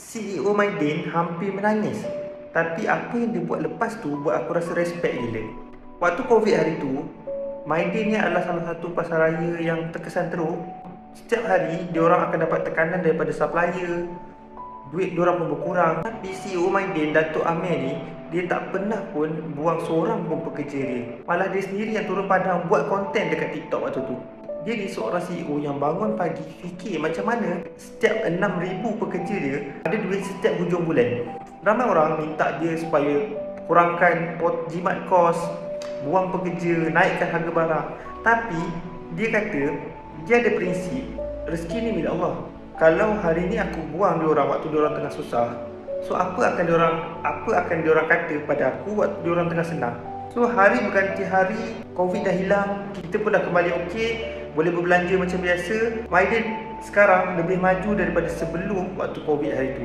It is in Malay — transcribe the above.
CEO Maidin hampir menangis. Tapi apa yang dia buat lepas tu buat aku rasa respect gila. Waktu Covid hari tu, Maidin ni adalah salah satu pasaraya yang terkesan teruk. Setiap hari diorang akan dapat tekanan daripada supplier, duit diorang pun berkurang. Tapi CEO Maidin, Datuk Amir ni, dia tak pernah pun buang seorang pun pekerja dia. Malah dia sendiri yang turun padang buat konten dekat TikTok waktu tu. Dia ni seorang CEO yang bangun pagi fikir macam mana setiap 6,000 pekerja dia ada duit setiap hujung bulan. Ramai orang minta dia supaya kurangkan jimat kos, buang pekerja, naikkan harga barang. Tapi dia kata dia ada prinsip, rezeki ni milik Allah. Kalau hari ni aku buang diorang waktu diorang tengah susah, so apa akan diorang kata pada aku waktu diorang tengah senang. So hari berganti hari, Covid dah hilang, kita pun dah kembali okey, boleh berbelanja macam biasa. Maidin sekarang lebih maju daripada sebelum waktu Covid hari tu.